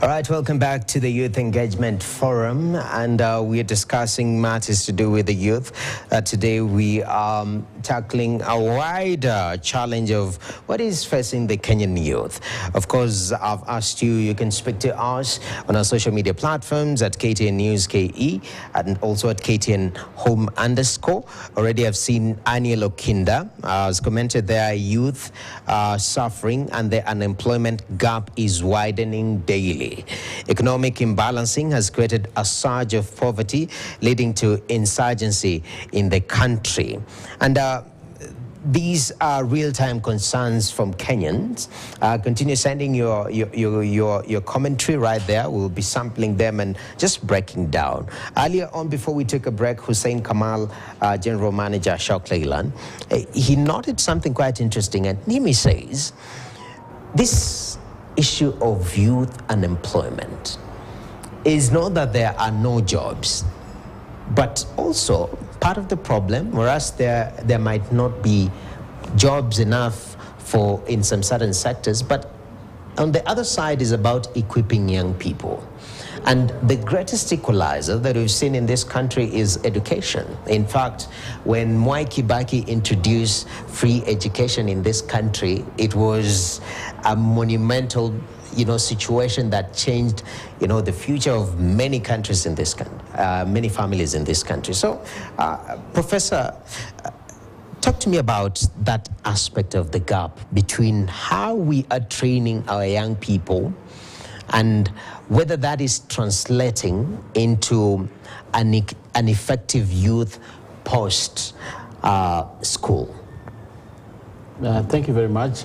All right, welcome back to the Youth Engagement Forum, and we are discussing matters to do with the youth. Today we are tackling a wider challenge of what is facing the Kenyan youth. Of course, I've asked you, you can speak to us on our social media platforms at KTN News KE and also at KTN Home _. Already I've seen Aniel Okinda has commented there, youth suffering and the unemployment gap is widening daily. Economic imbalancing has created a surge of poverty, leading to insurgency in the country. And these are real-time concerns from Kenyans. Continue sending your commentary right there. We'll be sampling them and just breaking down. Earlier on, before we took a break, Hussein Kamal, General Manager, Shok Leyland, he noted something quite interesting. And Nimi says, this issue of youth unemployment is not that there are no jobs, but also part of the problem, whereas there might not be jobs enough for in some certain sectors, but on the other side is about equipping young people. And the greatest equalizer that we've seen in this country is education. In fact, when Mwai Kibaki introduced free education in this country, it was a monumental situation that changed, the future of many countries in this country, many families in this country. So, Professor, talk to me about that aspect of the gap between how we are training our young people and whether that is translating into an effective youth post school. Thank you very much.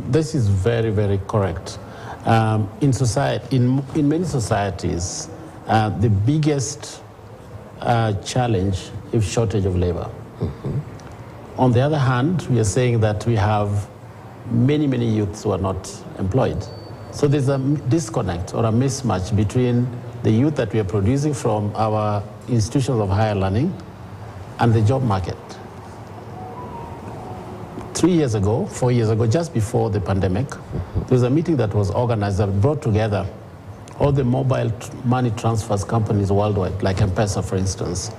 This is very, very correct. In society, in many societies, the biggest challenge is shortage of labor. Mm-hmm. On the other hand, we are saying that we have many, many youths who are not employed. So there's a disconnect or a mismatch between the youth that we are producing from our institutions of higher learning and the job market. 3 years ago, 4 years ago, just before the pandemic, there was a meeting that was organized that brought together all the mobile money transfers companies worldwide, like M-Pesa, for instance.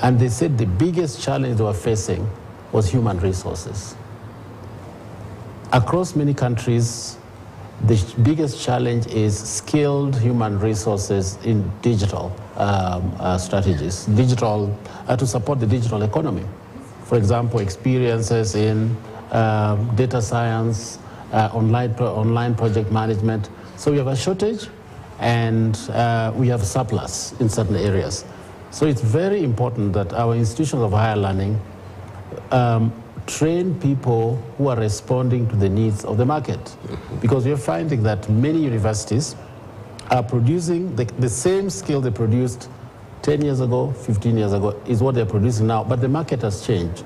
And they said the biggest challenge they were facing was human resources. Across many countries, the biggest challenge is skilled human resources in digital strategies, to support the digital economy. For example, experiences in data science, online project management. So we have a shortage and we have surplus in certain areas. So it's very important that our institutions of higher learning train people who are responding to the needs of the market. Because we are finding that many universities are producing the same skill they produced 10 years ago, 15 years ago, is what they're producing now, but the market has changed.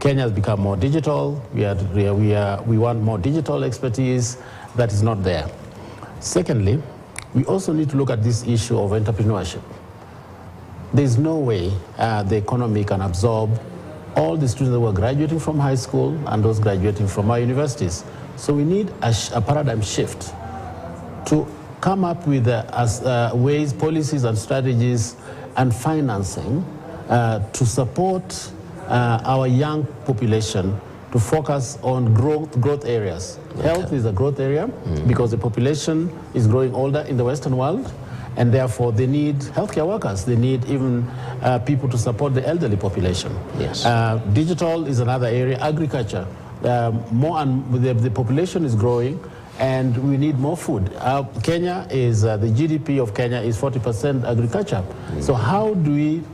Kenya has become more digital. We want more digital expertise that is not there. Secondly, we also need to look at this issue of entrepreneurship. There's no way the economy can absorb all the students that were graduating from high school and those graduating from our universities. So we need a paradigm shift to come up with ways, policies and strategies and financing to support our young population to focus on growth areas. Okay. Health is a growth area because the population is growing older in the Western world, and therefore they need healthcare workers. They need even people to support the elderly population. Yes. Digital is another area. Agriculture, the population is growing, and we need more food. Kenya is the GDP of Kenya is 40% agriculture. So how do we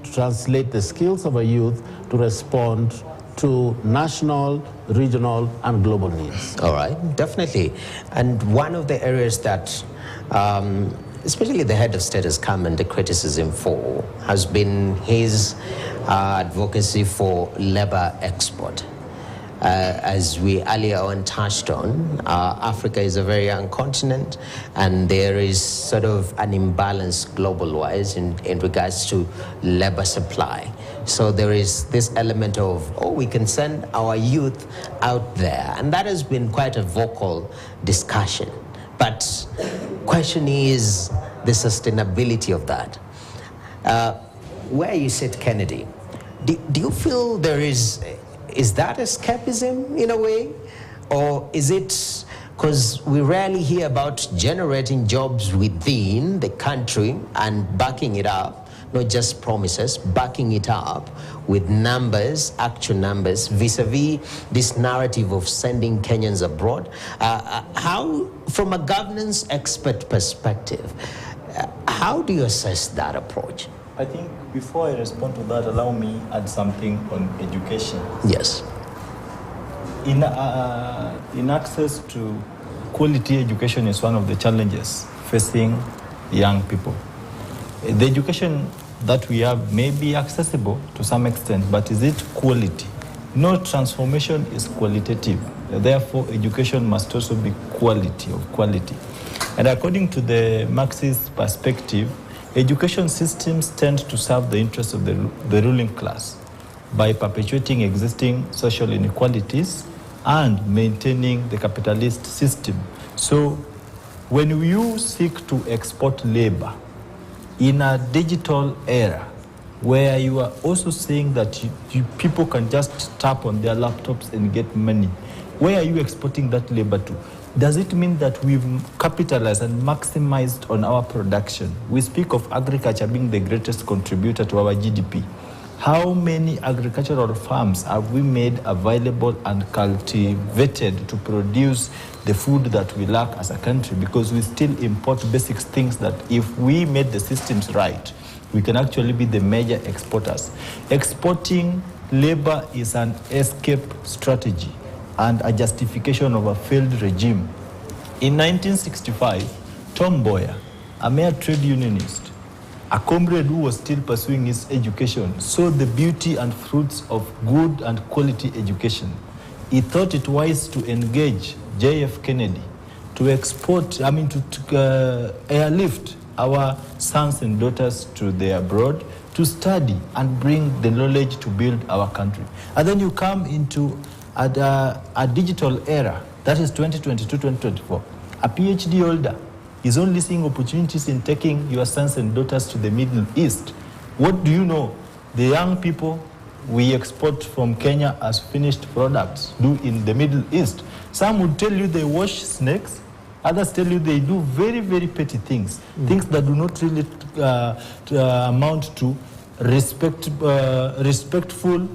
translate the skills of our youth to respond to national, regional, and global needs? All right, definitely. And one of the areas that especially the head of state has come under criticism for has been his advocacy for labor export. As we earlier on touched on, Africa is a very young continent, and there is sort of an imbalance global-wise in regards to labor supply. So there is this element of, we can send our youth out there, and that has been quite a vocal discussion. But question is the sustainability of that. Where you sit, Kennedy, do you feel there is that escapism in a way? Or is it, because we rarely hear about generating jobs within the country and backing it up, not just promises, backing it up with numbers, actual numbers, vis-a-vis this narrative of sending Kenyans abroad. How, from a governance expert perspective, how do you assess that approach? I think before I respond to that, allow me add something on education. Yes. In access to quality education is one of the challenges facing young people. The education that we have may be accessible to some extent, but is it quality? No transformation is qualitative. Therefore, education must also be quality of quality. And according to the Marxist perspective, education systems tend to serve the interests of the ruling class by perpetuating existing social inequalities and maintaining the capitalist system. So when you seek to export labor in a digital era where you are also saying that people can just tap on their laptops and get money, where are you exporting that labor to? Does it mean that we've capitalized and maximized on our production? We speak of agriculture being the greatest contributor to our GDP. How many agricultural farms have we made available and cultivated to produce the food that we lack as a country? Because we still import basic things that if we made the systems right, we can actually be the major exporters. Exporting labor is an escape strategy and a justification of a failed regime. In 1965, Tom Mboya, a mere trade unionist, a comrade who was still pursuing his education, saw the beauty and fruits of good and quality education. He thought it wise to engage J.F. Kennedy to airlift our sons and daughters to the abroad to study and bring the knowledge to build our country. And then you come into a digital era, that is 2022-2024. A PhD holder is only seeing opportunities in taking your sons and daughters to the Middle East. What do you know? The young people we export from Kenya as finished products do in the Middle East. Some would tell you they wash snakes. Others tell you they do very, very petty things, things that do not really amount to respectful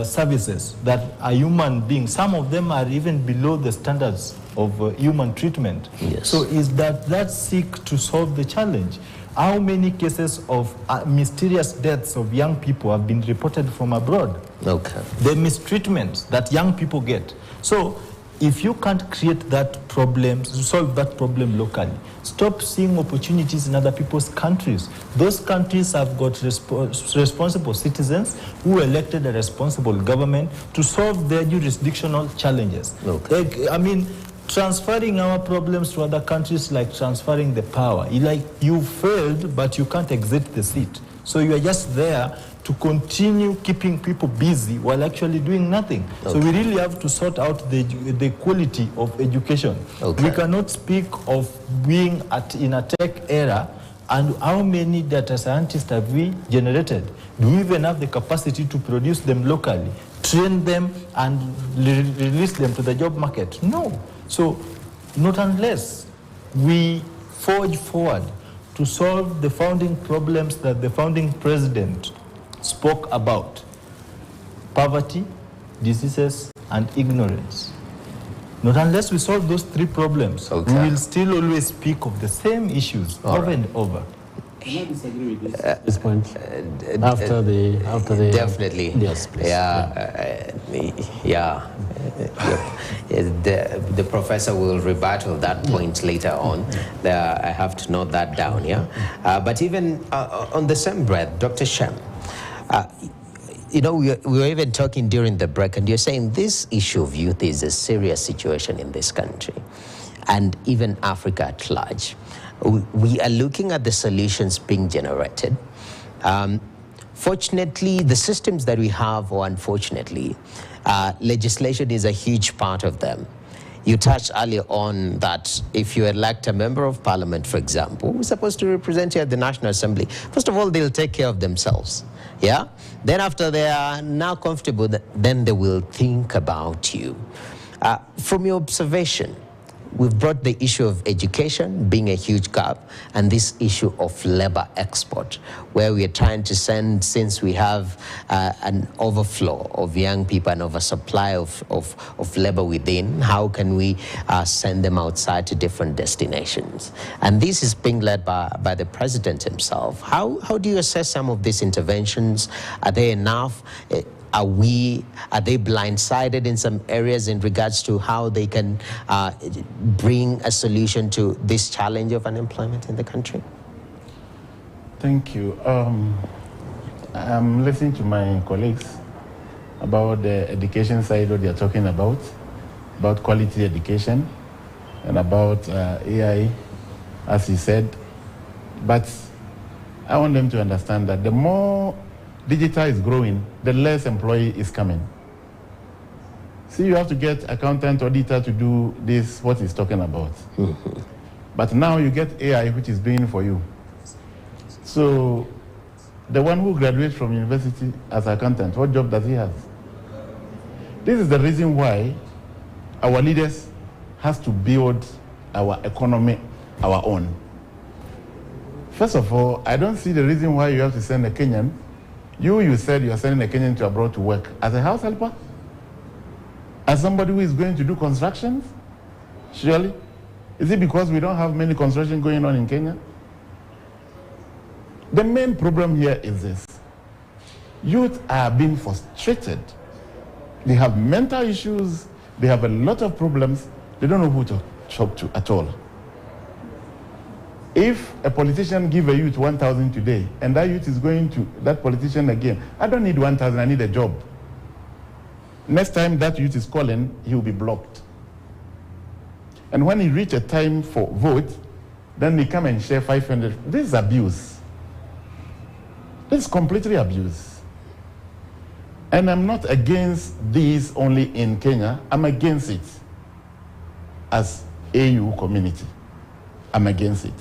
services that a human being. Some of them are even below the standards of human treatment. Yes. So is that seek to solve the challenge? How many cases of mysterious deaths of young people have been reported from abroad? Okay. The mistreatment that young people get. So if you can't create that problem, solve that problem locally, stop seeing opportunities in other people's countries. Those countries have got responsible citizens who elected a responsible government to solve their jurisdictional challenges. Okay. Transferring our problems to other countries like transferring the power. You failed, but you can't exit the seat. So you are just there to continue keeping people busy while actually doing nothing. Okay. So we really have to sort out the quality of education. Okay. We cannot speak of being in a tech era, and how many data scientists have we generated? Do we even have the capacity to produce them locally, train them, and release them to the job market? No. So not unless we forge forward to solve the founding problems that the founding president spoke about: poverty, diseases, and ignorance. Not unless we solve those three problems, we will still always speak of the same issues over and over. Can I disagree with this point? After the definitely. Yes, please. The professor will rebuttal that point later on. I have to note that down. But even on the same breath, Dr. Shem, we were even talking during the break, and you're saying this issue of youth is a serious situation in this country, and even Africa at large. We are looking at the solutions being generated. Fortunately, the systems that we have, or unfortunately, legislation is a huge part of them. You touched earlier on that if you elect a member of parliament, for example, who's supposed to represent you at the National Assembly, first of all, they'll take care of themselves. Yeah? Then after they are now comfortable, then they will think about you. From your observation, we've brought the issue of education being a huge gap and this issue of labor export, where we are trying to send, since we have an overflow of young people and oversupply of labor within, how can we send them outside to different destinations? And this is being led by the president himself. How do you assess some of these interventions? Are they enough? Are they blindsided in some areas in regards to how they can bring a solution to this challenge of unemployment in the country? Thank you. I'm listening to my colleagues about the education side, what they're talking about quality education and about AI, as he said. But I want them to understand that the more digital is growing, the less employee is coming. See, you have to get accountant, auditor to do this, what he's talking about. But now you get AI, which is doing for you. So the one who graduates from university as accountant, what job does he have? This is the reason why our leaders has to build our economy our own. First of all, I don't see the reason why you have to send a Kenyan. You said you are sending a Kenyan to abroad to work as a house helper? As somebody who is going to do constructions? Surely? Is it because we don't have many construction going on in Kenya? The main problem here is this. Youth are being frustrated. They have mental issues. They have a lot of problems. They don't know who to talk to at all. If a politician give a youth 1,000 today, and that youth is going to that politician again, I don't need 1,000, I need a job. Next time that youth is calling, he will be blocked. And when he reach a time for vote, then they come and share 500. This is abuse. This is completely abuse. And I'm not against this only in Kenya, I'm against it as AU community. I'm against it.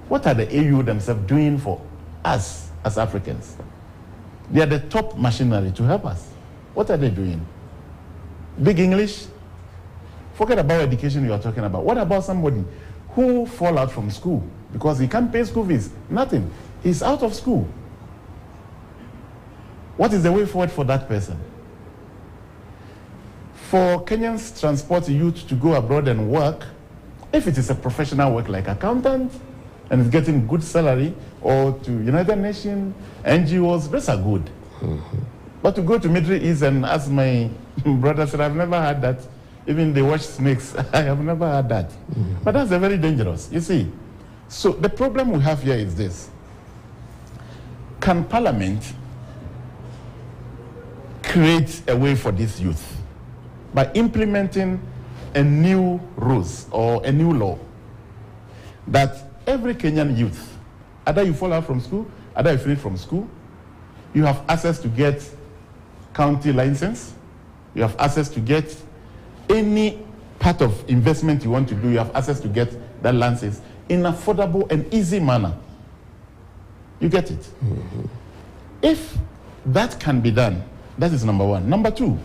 What are the AU themselves doing for us as Africans? They are the top machinery to help us. What are they doing? Big English? Forget about education you are talking about. What about somebody who fall out from school because he can't pay school fees? Nothing. He's out of school. What is the way forward for that person? For Kenyans transport youth to go abroad and work, if it is a professional work like accountant and is getting good salary, or to United Nations, NGOs, those are good. But to go to Middle East and, as my brother said, I've never had that. Even they watch snakes, I have never had that. But that's very dangerous, you see. So the problem we have here is this. Can Parliament create a way for this youth by implementing a new rules or a new law that every Kenyan youth, either you fall out from school, either you finish from school, you have access to get county license, you have access to get any part of investment you want to do, you have access to get that license in affordable and easy manner. You get it? If that can be done, that is number one. Number two,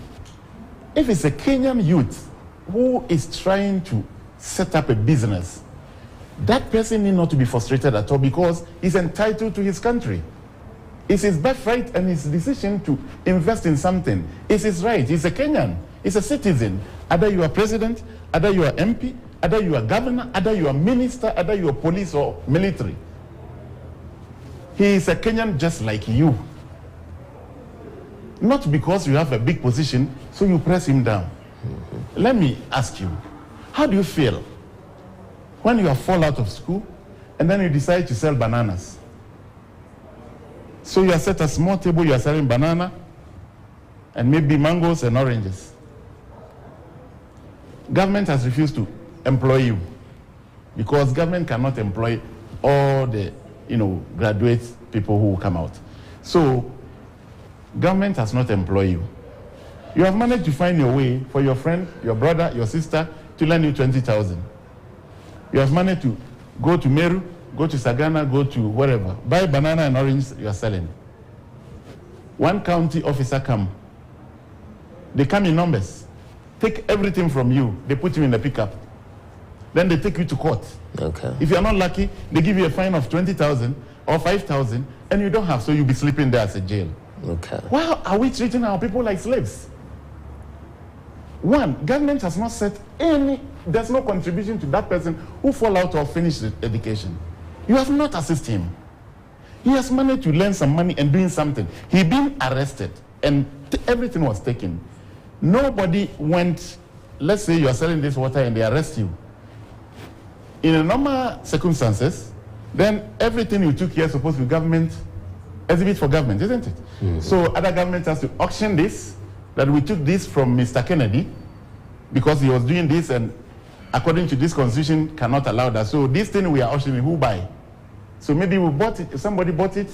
if it's a Kenyan youth who is trying to set up a business, that person need not to be frustrated at all because he's entitled to his country. It's his birthright and his decision to invest in something. It's his right. He's a Kenyan. He's a citizen. Either you are president, either you are MP, either you are governor, either you are minister, either you are police or military. He is a Kenyan just like you. Not because you have a big position, so you press him down. Let me ask you, how do you feel when you fall out of school and then you decide to sell bananas? So you are set a small table, you are selling banana and maybe mangoes and oranges. Government has refused to employ you because government cannot employ all the graduate people who will come out. So government has not employed you. You have managed to find your way for your friend, your brother, your sister, to lend you 20,000. You have money to go to Meru, go to Sagana, go to wherever. Buy banana and orange you are selling. One county officer come. They come in numbers. Take everything from you. They put you in the pickup. Then they take you to court. Okay. If you are not lucky, they give you a fine of 20,000 or 5,000, and you don't have, so you'll be sleeping there as a jail. Okay. Why are we treating our people like slaves? One, government has not set there's no contribution to that person who fall out or finish education. You have not assisted him. He has managed to learn some money and doing something. He been arrested and everything was taken. Nobody went, let's say you are selling this water and they arrest you. In a normal circumstances, then everything you took here is supposed to be government, exhibit for government, isn't it? Mm-hmm. So other government has to auction this, that we took this from Mr. Kennedy because he was doing this and according to this constitution cannot allow that. So this thing we are auctioning, who buy? So maybe we bought it, somebody bought it,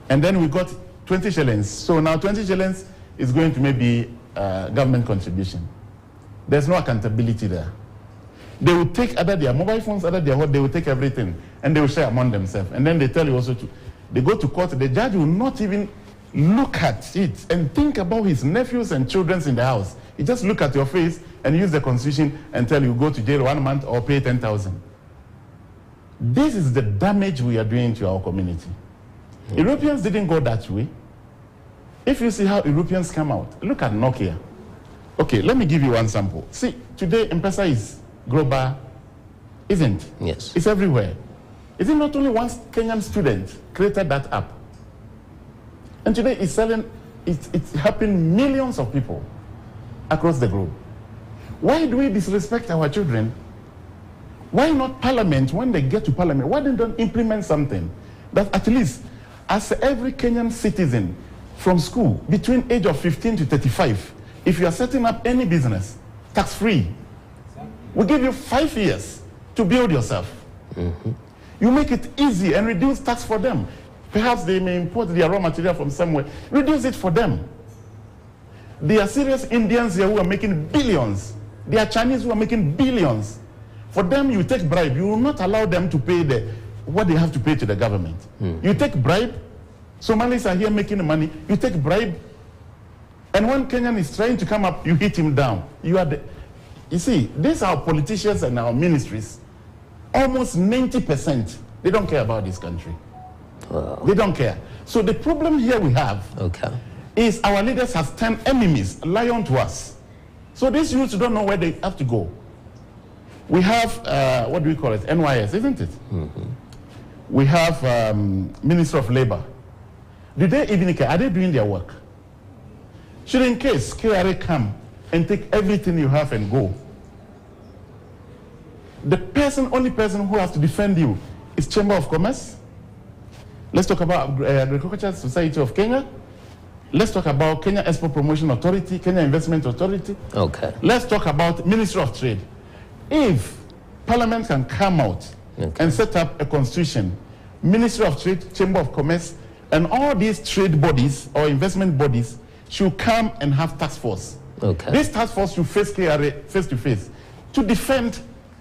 and then we got 20 shillings. So now 20 shillings is going to maybe government contribution. There's no accountability there. They will take either their mobile phones, either their what, they will take everything, and they will share among themselves. And then they tell you also to, they go to court, the judge will not even look at it and think about his nephews and children in the house. He just look at your face and use the constitution and tell you go to jail 1 month or pay 10,000. This is the damage we are doing to our community. Europeans didn't go that way. If you see how Europeans come out, look at Nokia. Okay, let me give you one sample. See, today M-Pesa is global, isn't it? Yes. It's everywhere. Is it not only one Kenyan student created that app? And today it's selling, it's helping millions of people across the globe. Why do we disrespect our children? Why not Parliament, when they get to Parliament, why don't they implement something that at least as every Kenyan citizen from school between age of 15 to 35, if you are setting up any business, tax-free, we give you 5 years to build yourself. Mm-hmm. You make it easy and reduce tax for them. Perhaps they may import their raw material from somewhere. Reduce it for them. There are serious Indians here who are making billions. There are Chinese who are making billions. For them, you take bribe. You will not allow them to pay what they have to pay to the government. You take bribe. Somalis are here making money. You take bribe. And when Kenyan is trying to come up, you hit him down. You see, these are politicians and our ministries. Almost 90%, they don't care about this country. Wow. They don't care. So the problem here we have is our leaders have turned enemies, lie on to us. So these youths don't know where they have to go. We have, what do we call it? NYS, isn't it? Mm-hmm. We have Minister of Labor. Do they even care? Are they doing their work? Should in case KRA come and take everything you have and go, the only person who has to defend you is Chamber of Commerce. Let's talk about Agricultural Society of Kenya. Let's talk about Kenya Export Promotion Authority, Kenya Investment Authority. Okay. Let's talk about Ministry of Trade. If Parliament can come out and set up a constitution, Ministry of Trade, Chamber of Commerce, and all these trade bodies or investment bodies should come and have task force. Okay. This task force should face KRA face to face to defend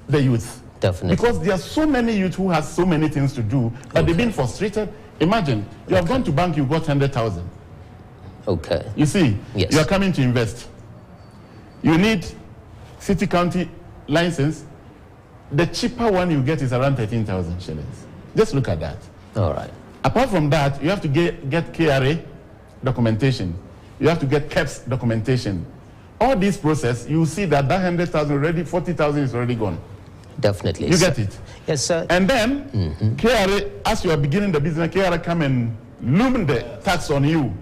the youth. Definitely. Because there are so many youth who have so many things to do, but they've been frustrated. Imagine, you have gone to bank, you got 100,000. Okay. You see, you are coming to invest. You need city county license. The cheaper one you get is around 13,000 shillings. Just look at that. All right. Apart from that, you have to get KRA documentation. You have to get KEPS documentation. All this process, you see that 100,000 already, 40,000 is already gone. Definitely. You get it? Yes, sir. And then, KRA, as you are beginning the business, KRA come and loom the tax on you.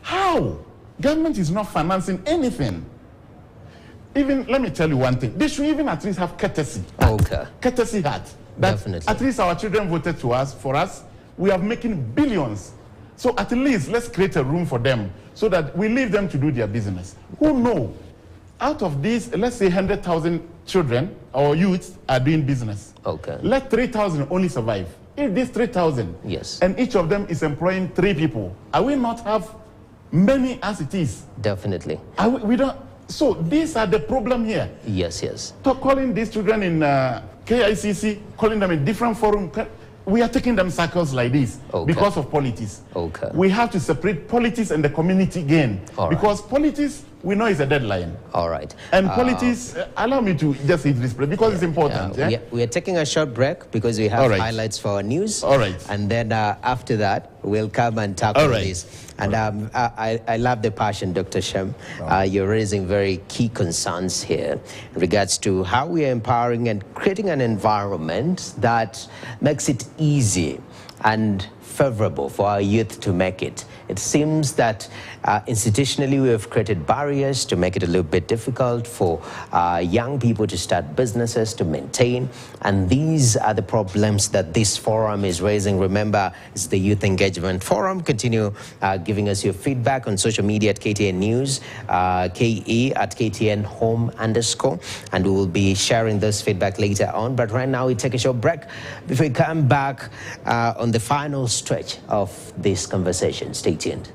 How? Government is not financing anything. Even, let me tell you one thing. They should even at least have courtesy. Okay. Courtesy hat. Definitely. At least our children voted for us. We are making billions. So at least let's create a room for them so that we leave them to do their business. Who know? Out of these, let's say 100,000 children or youths are doing business. Okay. Let 3,000 only survive. If these 3,000, and each of them is employing 3 people, are we not have many as it is? Definitely. We don't. So these are the problem here. Yes, yes. So calling these children in KICC, calling them in different forums, we are taking them circles like this because of politics. Okay. We have to separate politics and the community gain. Because politics, we know, is a deadline. All right. And politics, allow me to just hit this because it's important. We are taking a short break because we have highlights for our news. All right. And then after that, we'll come and tackle this. And I love the passion, Dr. Shem. You're raising very key concerns here in regards to how we are empowering and creating an environment that makes it easy and favorable for our youth to make it. It seems that institutionally we have created barriers to make it a little bit difficult for young people to start businesses, to maintain. And these are the problems that this forum is raising. Remember, it's the Youth Engagement Forum. Continue giving us your feedback on social media at KTN News, KE at KTN Home _. And we will be sharing this feedback later on. But right now we take a short break before we come back on the final stretch of this conversation. Stay tuned.